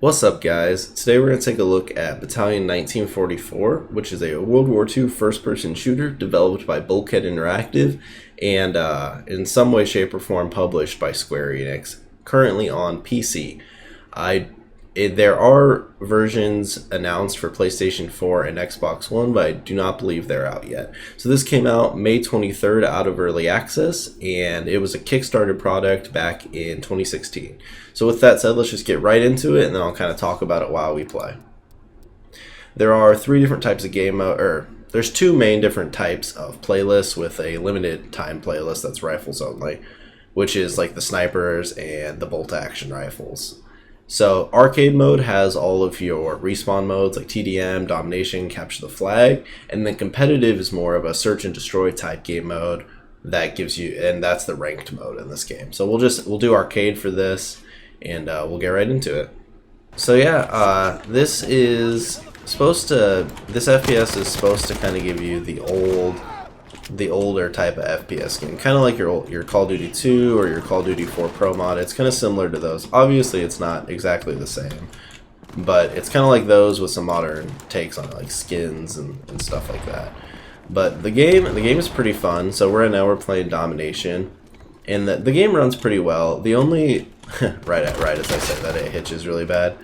What's up, guys? Today we're going to take a look at Battalion 1944, which is a World War II first-person shooter developed by Bulkhead Interactive and in some way, shape, or form published by Square Enix, currently on PC. There are versions announced for PlayStation 4 and Xbox One, but I do not believe they're out yet. So this came out May 23rd out of Early Access, and it was a Kickstarter product back in 2016. So with that said, let's just get right into it, and then I'll kind of talk about it while we play. There are three different types of game mode, or there's two main different types of playlists with a limited time playlist that's rifles only, which is like the snipers and the bolt action rifles. So arcade mode has all of your respawn modes like TDM, domination, capture the flag, and then competitive is more of a search and destroy type game mode that gives you, and that's the ranked mode in this game. So we'll do arcade for this, and we'll get right into it. So yeah, this FPS is supposed to kind of give you the older type of FPS game, kind of like your Call of Duty 2 or your Call of Duty 4 Pro mod. It's kind of similar to those. Obviously, it's not exactly the same, but it's kind of like those with some modern takes on it, like skins and stuff like that. But the game is pretty fun. So right now we're playing domination, and the game runs pretty well. The only right as I say that, it hitches really bad.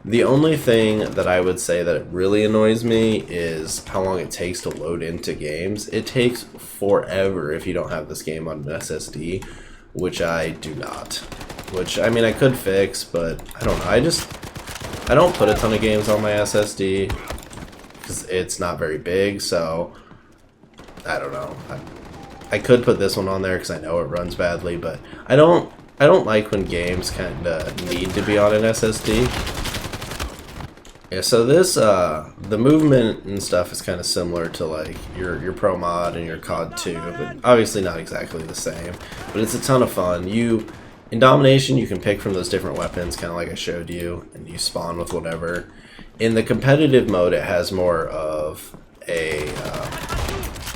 The only thing that I would say that it really annoys me is how long it takes to load into games. It takes forever if you don't have this game on an SSD, which I do not. Which, I mean, I could fix, but I don't know. I don't put a ton of games on my SSD because it's not very big, so I don't know. I could put this one on there because I know it runs badly, but I don't like when games kind of need to be on an SSD. Yeah, so this, the movement and stuff is kind of similar to like your Pro Mod and your COD 2, but obviously not exactly the same. But it's a ton of fun. In Domination, you can pick from those different weapons, kind of like I showed you, and you spawn with whatever. In the competitive mode, it has more of a,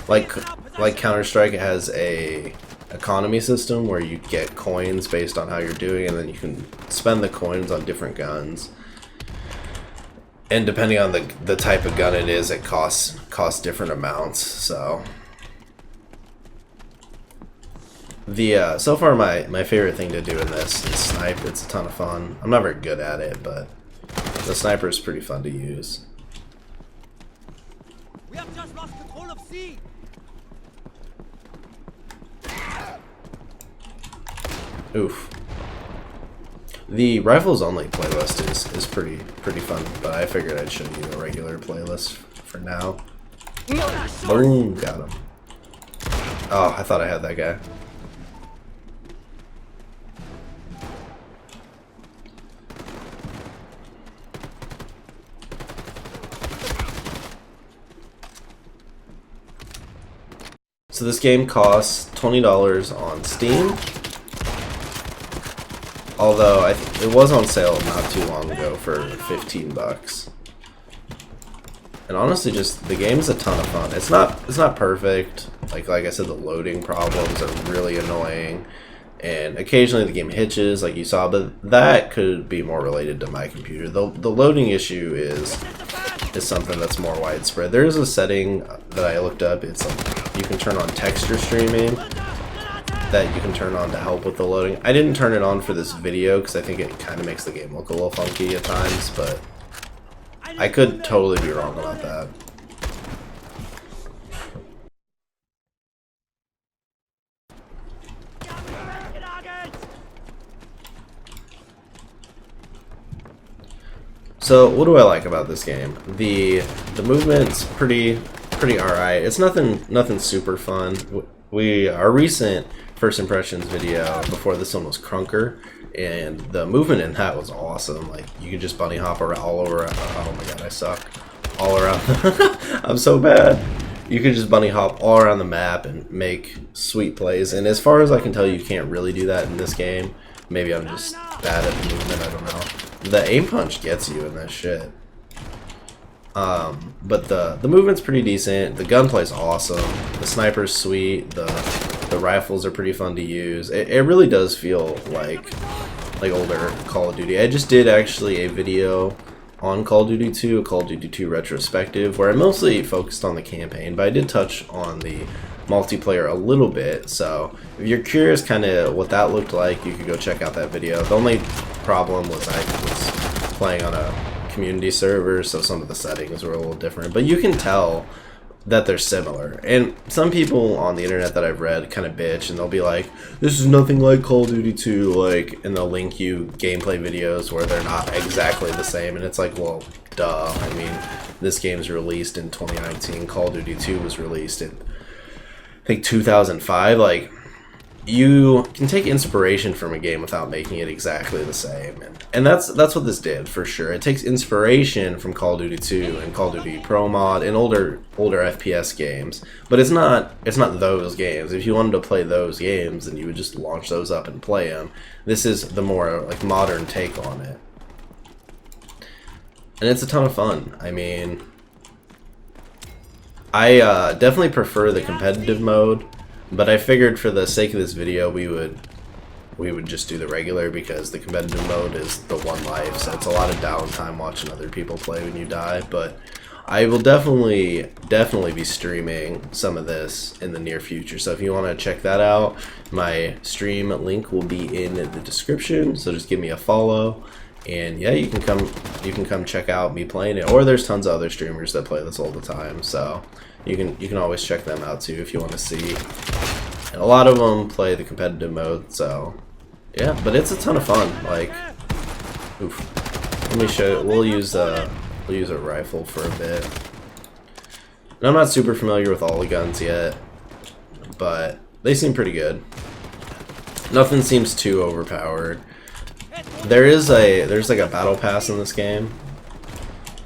like Counter-Strike, it has a economy system where you get coins based on how you're doing, and then you can spend the coins on different guns. And depending on the type of gun it is, it costs different amounts. So so far my favorite thing to do in this is snipe. It's a ton of fun. I'm not very good at it, but the sniper is pretty fun to use. We have just lost control of C. Oof. The rifles only playlist is pretty fun, but I figured I'd show you a regular playlist for now. Boom, got him. Oh, I thought I had that guy. So this game costs $20 on Steam. Although it was on sale not too long ago for 15 bucks. And honestly, just the game's a ton of fun. It's not perfect. Like I said, the loading problems are really annoying, and occasionally the game hitches, like you saw. But that could be more related to my computer. The loading issue is something that's more widespread. There is a setting that I looked up. It's like you can turn on texture streaming that you can turn on to help with the loading. I didn't turn it on for this video because I think it kind of makes the game look a little funky at times, but I could totally be wrong about that. So what do I like about this game? The movement's pretty alright. It's nothing super fun. Our recent first impressions video before this one was Crunker, and the movement in that was awesome. Like, you could just bunny hop around all over. Oh my god, I suck. All around. I'm so bad. You could just bunny hop all around the map and make sweet plays. And as far as I can tell, you can't really do that in this game. Maybe I'm just bad at the movement, I don't know. The aim punch gets you in this shit. But the movement's pretty decent. The gunplay's awesome. The sniper's sweet. The rifles are pretty fun to use. It really does feel like like older Call of Duty. I just did actually a video on Call of Duty 2, a Call of Duty 2 retrospective, where I mostly focused on the campaign, but I did touch on the multiplayer a little bit. So if you're curious kind of what that looked like, you could go check out that video. The only problem was I was playing on a community server, so some of the settings were a little different, but you can tell that they're similar. And some people on the internet that I've read kind of bitch, and they'll be like, this is nothing like Call of Duty 2, like, and they'll link you gameplay videos where they're not exactly the same, and it's like, well, duh. I mean, this game's released in 2019. Call of Duty 2 was released in, I think, 2005. Like, you can take inspiration from a game without making it exactly the same, and that's what this did for sure. It takes inspiration from Call of Duty 2 and Call of Duty Pro Mod and older FPS games, but it's not those games. If you wanted to play those games, then you would just launch those up and play them. This is the more like modern take on it, and it's a ton of fun. I mean, I definitely prefer the competitive mode. But I figured for the sake of this video, we would just do the regular, because the competitive mode is the one life, so it's a lot of downtime watching other people play when you die. But I will definitely be streaming some of this in the near future. So if you want to check that out, my stream link will be in the description. So just give me a follow, and yeah, you can come check out me playing it. Or there's tons of other streamers that play this all the time, so you can always check them out too if you want to see. And a lot of them play the competitive mode, so yeah. But it's a ton of fun. Like, oof. Let me show you. We'll use a rifle for a bit. And I'm not super familiar with all the guns yet, but they seem pretty good. Nothing seems too overpowered. There's like a battle pass in this game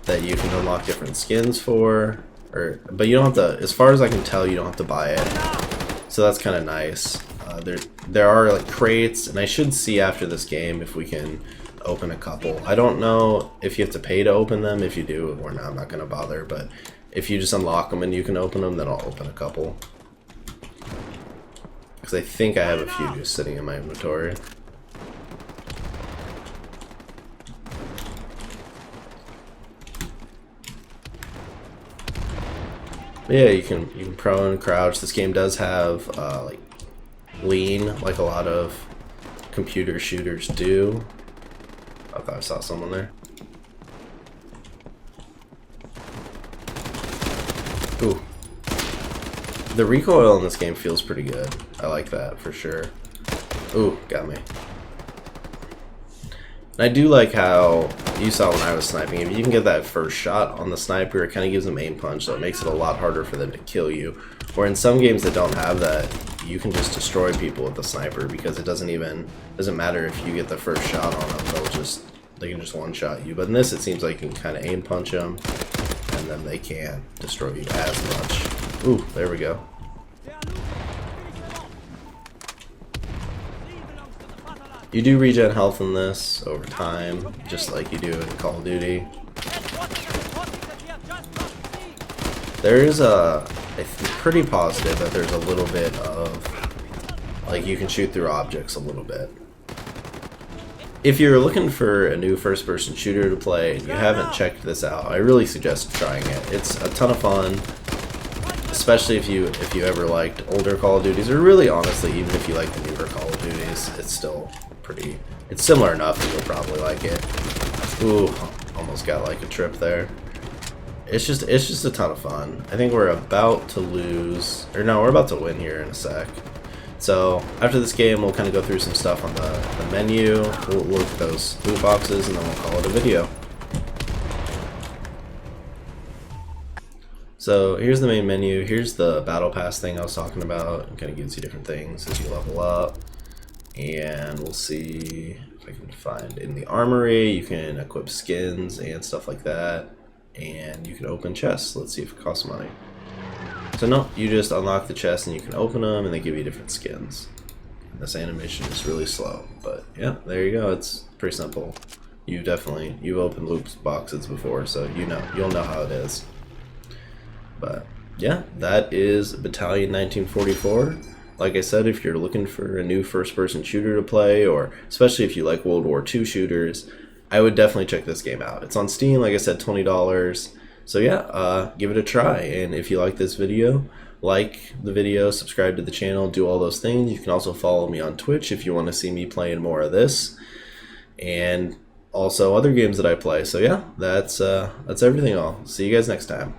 that you can unlock different skins for. But you don't have to, as far as I can tell, you don't have to buy it. So that's kind of nice. There are like crates, and I should see after this game if we can open a couple. I don't know if you have to pay to open them. If you do or not, I'm not going to bother. But if you just unlock them and you can open them, then I'll open a couple. Because I think I have a few just sitting in my inventory. Yeah, you can prone, crouch. This game does have like lean, like a lot of computer shooters do. I thought I saw someone there. Ooh, the recoil in this game feels pretty good. I like that for sure. Ooh, got me. And I do like how you saw when I was sniping, if you can get that first shot on the sniper, it kind of gives them aim punch, so it makes it a lot harder for them to kill you. Or in some games that don't have that, you can just destroy people with the sniper, because it doesn't matter if you get the first shot on them, they can just one-shot you. But in this, it seems like you can kind of aim punch them, and then they can't destroy you as much. Ooh, there we go. You do regen health in this over time, just like you do in Call of Duty. There's I'm pretty positive that there's a little bit of, like, you can shoot through objects a little bit. If you're looking for a new first-person shooter to play and you haven't checked this out, I really suggest trying it. It's a ton of fun, especially if you ever liked older Call of Duties, or really honestly, even if you like the newer Call of Duties, it's still it's similar enough that you'll probably like it. Ooh, almost got like a trip there. It's just a ton of fun. I think we're about to lose, or no, we're about to win here in a sec. So after this game, we'll kind of go through some stuff on the menu. We'll look at those loot boxes, and then we'll call it a video. So here's the main menu. Here's the battle pass thing I was talking about. It kind of gives you different things as you level up. And we'll see if I can find in the armory. You can equip skins and stuff like that. And you can open chests. Let's see if it costs money. So no, you just unlock the chest and you can open them, and they give you different skins. And this animation is really slow, but yeah, there you go. It's pretty simple. You've opened loot boxes before, so you'll know how it is. But yeah, that is Battalion 1944. like I said, if you're looking for a new first-person shooter to play, or especially if you like World War II shooters, I would definitely check this game out. It's on Steam, like I said, $20. So yeah, give it a try. And if you like this video, like the video, subscribe to the channel, do all those things. You can also follow me on Twitch if you want to see me playing more of this, and also other games that I play. So yeah, that's everything. I'll see you guys next time.